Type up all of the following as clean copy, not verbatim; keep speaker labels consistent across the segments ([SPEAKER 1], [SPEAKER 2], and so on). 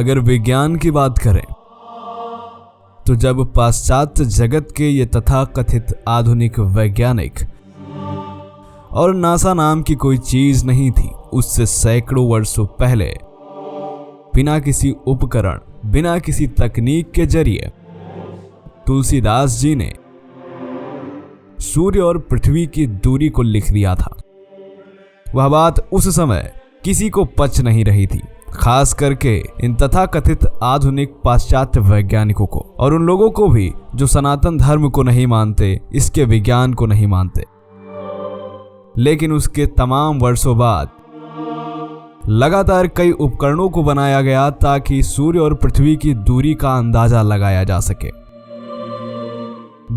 [SPEAKER 1] अगर विज्ञान की बात करें तो जब पाश्चात्य जगत के ये तथाकथित आधुनिक वैज्ञानिक और नासा नाम की कोई चीज नहीं थी, उससे सैकड़ों वर्षों पहले बिना किसी उपकरण, बिना किसी तकनीक के जरिए तुलसीदास जी ने सूर्य और पृथ्वी की दूरी को लिख दिया था। वह बात उस समय किसी को पच नहीं रही थी, खास करके इन तथाकथित आधुनिक पाश्चात्य वैज्ञानिकों को, और उन लोगों को भी जो सनातन धर्म को नहीं मानते, इसके विज्ञान को नहीं मानते। लेकिन उसके तमाम वर्षों बाद लगातार कई उपकरणों को बनाया गया ताकि सूर्य और पृथ्वी की दूरी का अंदाजा लगाया जा सके।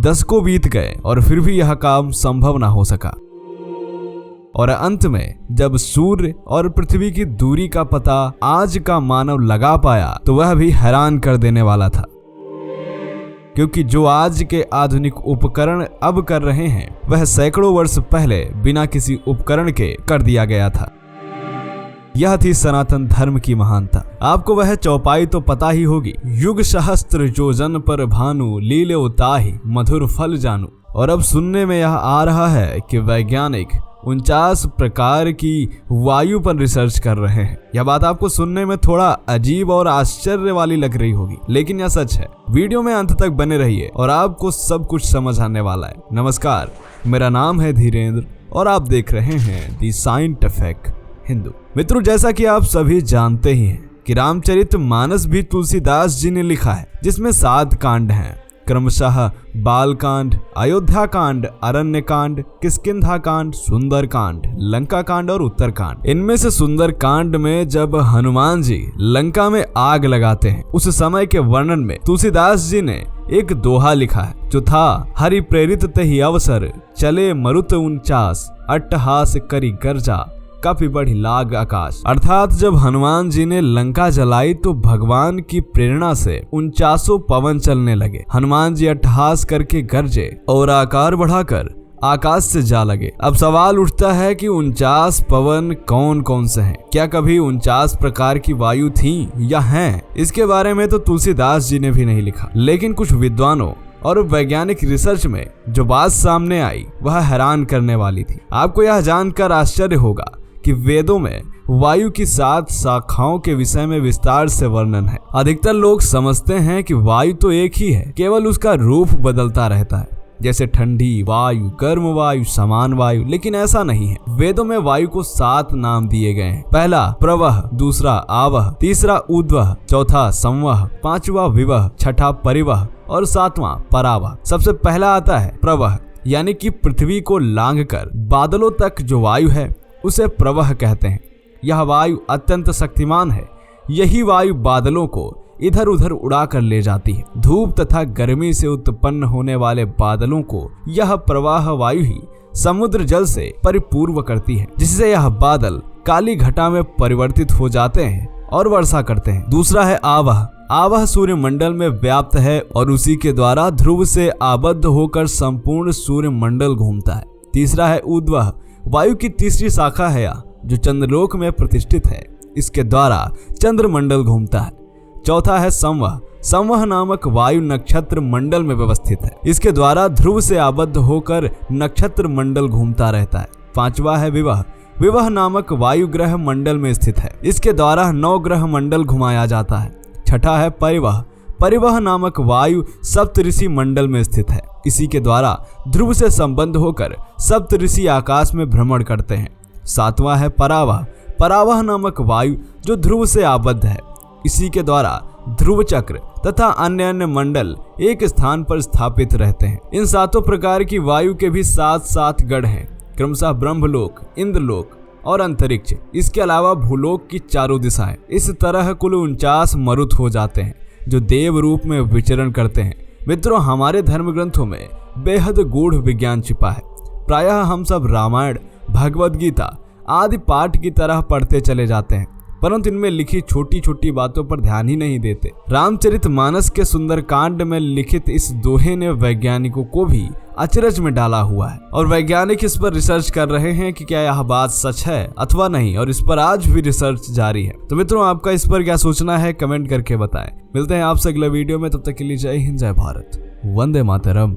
[SPEAKER 1] दशकों बीत गए और फिर भी यह काम संभव ना हो सका, और अंत में जब सूर्य और पृथ्वी की दूरी का पता आज का मानव लगा पाया तो वह भी हैरान कर देने वाला था, क्योंकि जो आज के आधुनिक उपकरण अब कर रहे हैं वह सैकड़ों वर्ष पहले बिना किसी उपकरण के कर दिया गया था। यह थी सनातन धर्म की महानता। आपको वह चौपाई तो पता ही होगी, युग सहस्त्र योजन पर भानु लीले उताहि मधुर फल जानू। और अब सुनने में यह आ रहा है कि वैज्ञानिक 49 प्रकार की वायु पर रिसर्च कर रहे हैं। यह बात आपको सुनने में थोड़ा अजीब और आश्चर्य वाली लग रही होगी, लेकिन यह सच है। वीडियो में अंत तक बने रहिए और आपको सब कुछ समझ आने वाला है। नमस्कार, मेरा नाम है धीरेन्द्र और आप देख रहे हैं दी साइंटिफिक हिंदू। मित्रों, जैसा कि आप सभी जानते ही हैं कि रामचरितमानस भी तुलसीदास जी ने लिखा है, जिसमें 7 कांड हैं, क्रमशः बाल कांड, अयोध्या कांड, अरण्य कांड, किष्किंधा कांड, सुंदर कांड, लंका कांड और उत्तर कांड। इनमें से सुंदर कांड में जब हनुमान जी लंका में आग लगाते हैं, उस समय के वर्णन में तुलसीदास जी ने एक दोहा लिखा है, जो था हरि प्रेरित तहि अवसर चले मरुत 49 अट्टहास करी गर्जा काफी बढ़ी लाग आकाश। अर्थात जब हनुमान जी ने लंका जलाई तो भगवान की प्रेरणा से 49 पवन चलने लगे। हनुमान जी अट्टहास करके गरजे और आकार बढ़ाकर आकाश से जा लगे। अब सवाल उठता है कि 49 पवन कौन कौन से हैं? क्या कभी 49 प्रकार की वायु थी या हैं? इसके बारे में तो तुलसीदास जी ने भी नहीं लिखा, लेकिन कुछ विद्वानों और वैज्ञानिक रिसर्च में जो बात सामने आई वह हैरान करने वाली थी। आपको यह जानकर आश्चर्य होगा कि वेदों में वायु की 7 शाखाओं के विषय में विस्तार से वर्णन है। अधिकतर लोग समझते हैं कि वायु तो एक ही है, केवल उसका रूप बदलता रहता है, जैसे ठंडी वायु, गर्म वायु, समान वायु, लेकिन ऐसा नहीं है। वेदों में वायु को 7 नाम दिए गए हैं। पहला प्रवह, दूसरा आवह, तीसरा ऊर्ध्वः, चौथा संवह, पांचवा विवह, छठा परिवह और 7वां परावह। सबसे पहला आता है प्रवह, यानी कि पृथ्वी को लांघकर बादलों तक जो वायु है उसे प्रवह कहते हैं। यह वायु अत्यंत शक्तिमान है। यही वायु बादलों को इधर उधर उड़ा कर ले जाती है। धूप तथा गर्मी से उत्पन्न होने वाले बादलों को यह प्रवाह वायु ही समुद्र जल से परिपूर्ण करती है, जिससे यह बादल काली घटा में परिवर्तित हो जाते हैं और वर्षा करते हैं। दूसरा है आवह। आवह सूर्य मंडल में व्याप्त है और उसी के द्वारा ध्रुव से आबद्ध होकर संपूर्ण सूर्य मंडल घूमता है। तीसरा है ऊर्ध्वः। वायु की तीसरी शाखा है जो चंद्रलोक में प्रतिष्ठित है, इसके द्वारा चंद्रमंडल घूमता है। चौथा है संवह। संवह नामक वायु नक्षत्र मंडल में व्यवस्थित है, इसके द्वारा ध्रुव से आबद्ध होकर नक्षत्र मंडल घूमता रहता है। पांचवा है विवह। विवह नामक वायु ग्रह मंडल में स्थित है, इसके द्वारा 9 ग्रह मंडल घुमाया जाता है। छठा है परिवह। परिवह नामक वायु सप्तऋषि मंडल में स्थित है, इसी के द्वारा ध्रुव से संबंध होकर सप्तऋषि आकाश में भ्रमण करते हैं। 7वां है परावह। परावह नामक वायु जो ध्रुव से आबद्ध है, इसी के द्वारा ध्रुव चक्र तथा अन्य मंडल एक स्थान पर स्थापित रहते हैं। इन 7 प्रकार की वायु के भी 7 गढ़ हैं, क्रमशः ब्रह्मलोक, इंद्रलोक और अंतरिक्ष। इसके अलावा भूलोक की 4 दिशाएं। इस तरह कुल 49 मरुत हो जाते हैं जो देव रूप में विचरण करते हैं। मित्रों, हमारे धर्म ग्रंथों में बेहद गूढ़ विज्ञान छिपा है। प्रायः हम सब रामायण, भगवद गीता आदि पाठ की तरह पढ़ते चले जाते हैं, परंतु इनमें लिखी छोटी छोटी बातों पर ध्यान ही नहीं देते। रामचरितमानस के सुंदरकांड में लिखित इस दोहे ने वैज्ञानिकों को भी अचरज में डाला हुआ है और वैज्ञानिक इस पर रिसर्च कर रहे हैं कि क्या यह बात सच है अथवा नहीं, और इस पर आज भी रिसर्च जारी है। तो मित्रों, आपका इस पर क्या सोचना है कमेंट करके बताएं। मिलते हैं आपसे अगले वीडियो में, तब तक के लिए जय हिंद, जय भारत, वंदे मातरम।